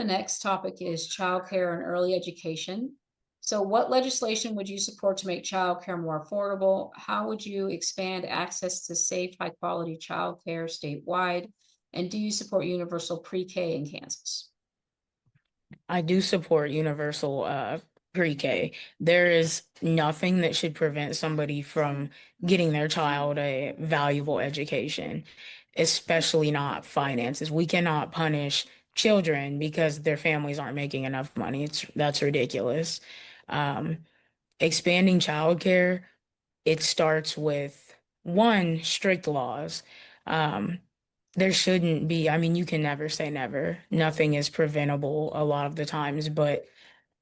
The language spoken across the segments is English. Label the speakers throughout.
Speaker 1: the next topic is childcare and early education. So what legislation would you support to make childcare more affordable? How would you expand access to safe, high quality childcare statewide? And do you support universal pre-K in Kansas?
Speaker 2: I do support universal pre-K. There is nothing that should prevent somebody from getting their child a valuable education, especially not finances. We cannot punish children because their families aren't making enough money. That's ridiculous. Um, Expanding childcare, it starts with one, strict laws. Um, there shouldn't be, I mean, you can never say never. Nothing is preventable a lot of the times, but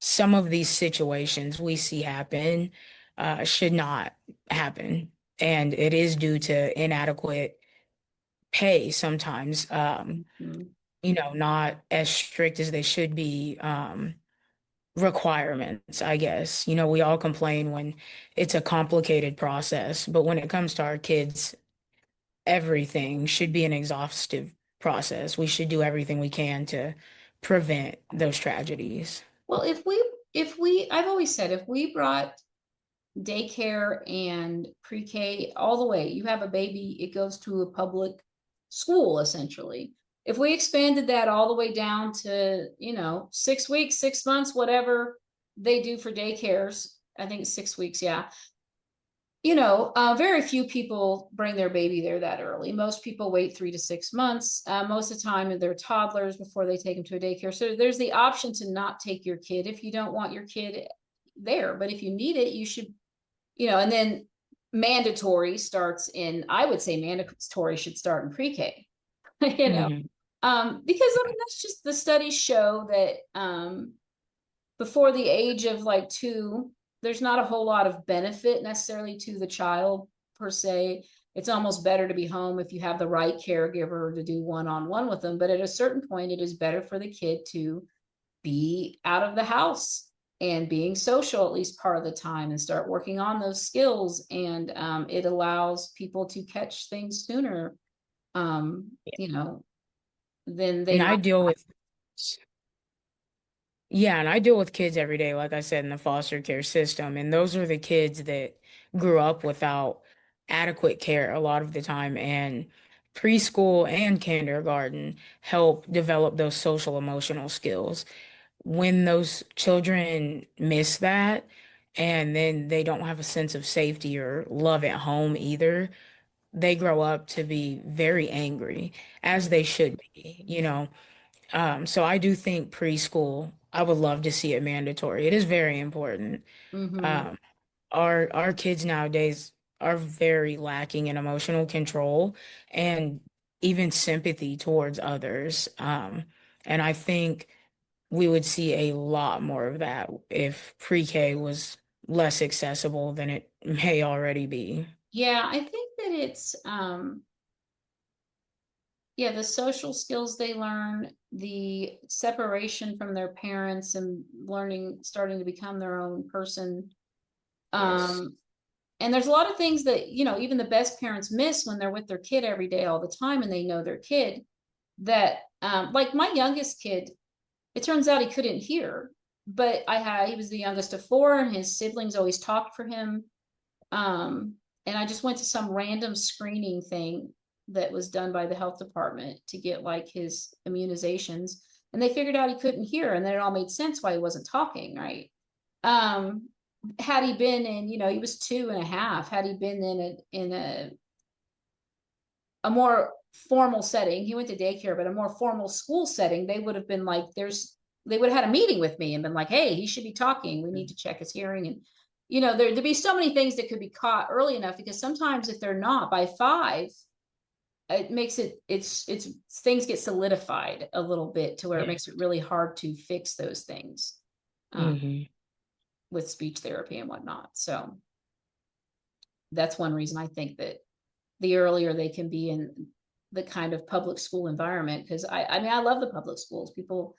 Speaker 2: some of these situations we see happen should not happen. And it is due to inadequate pay sometimes,
Speaker 1: Mhm.
Speaker 2: not as strict as they should be. Requirements, I guess. We all complain when it's a complicated process, but when it comes to our kids, everything should be an exhaustive process. We should do everything we can to prevent those tragedies.
Speaker 1: Well, I've always said if we brought daycare and pre-K all the way, you have a baby, it goes to a public school essentially. If we expanded that all the way down to, 6 weeks, 6 months, whatever they do for daycares, I think 6 weeks, yeah. Very few people bring their baby there that early. Most people wait 3 to 6 months. Most of the time, they're toddlers before they take them to a daycare. So there's the option to not take your kid if you don't want your kid there. But if you need it, you should, and then mandatory starts in, I would say mandatory should start in pre-K, you know,
Speaker 2: Hmm.
Speaker 1: because I mean, that's just the studies show that before the age of like 2, there's not a whole lot of benefit necessarily to the child per se. It's almost better to be home if you have the right caregiver to do one-on-one with them. But at a certain point, it is better for the kid to be out of the house and being social at least part of the time and start working on those skills. And it allows people to catch things sooner, um, you know, than they
Speaker 2: And
Speaker 1: might.
Speaker 2: I deal with kids every day, like I said, in the foster care system. And those are the kids that grew up without adequate care a lot of the time. And preschool and kindergarten help develop those social emotional skills. When those children miss that, and then they don't have a sense of safety or love at home either, they grow up to be very angry, as they should be. So I do think preschool, I would love to see it mandatory. It is very important.
Speaker 1: Mm-hmm.
Speaker 2: Um, our kids nowadays are very lacking in emotional control and even sympathy towards others. And I think we would see a lot more of that if pre-K was less accessible than it may already be.
Speaker 1: Yeah, I think that it's yeah, the social skills they learn, the separation from their parents and starting to become their own person.
Speaker 2: Yes.
Speaker 1: Um, and there's a lot of things that, even the best parents miss when they're with their kid every day all the time and they know their kid that, like my youngest kid, it turns out he couldn't hear, but he was the youngest of four and his siblings always talked for him. And I just went to some random screening thing that was done by the health department to get like his immunizations. And they figured out he couldn't hear, and then it all made sense why he wasn't talking, right? Um, had he been in, he was 2.5, had he been in a more formal setting, he went to daycare, but a more formal school setting, they would have been like, they would have had a meeting with me and been like, hey, he should be talking. We need to check his hearing. And, there'd be so many things that could be caught early enough because sometimes if they're not by 5, it makes it's things get solidified a little bit to where it
Speaker 2: Yeah.
Speaker 1: makes it really hard to fix those things um,
Speaker 2: Hmm.
Speaker 1: with speech therapy and whatnot. So that's one reason I think that the earlier they can be in the kind of public school environment, because I mean I love the public schools. People,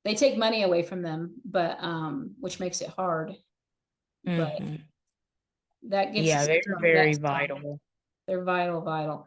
Speaker 1: they take money away from them, but which makes it hard. But
Speaker 2: Hmm.
Speaker 1: that gets
Speaker 2: Yeah,
Speaker 1: us
Speaker 2: they're
Speaker 1: into our
Speaker 2: very
Speaker 1: next topic.
Speaker 2: vital.
Speaker 1: They're vital, vital.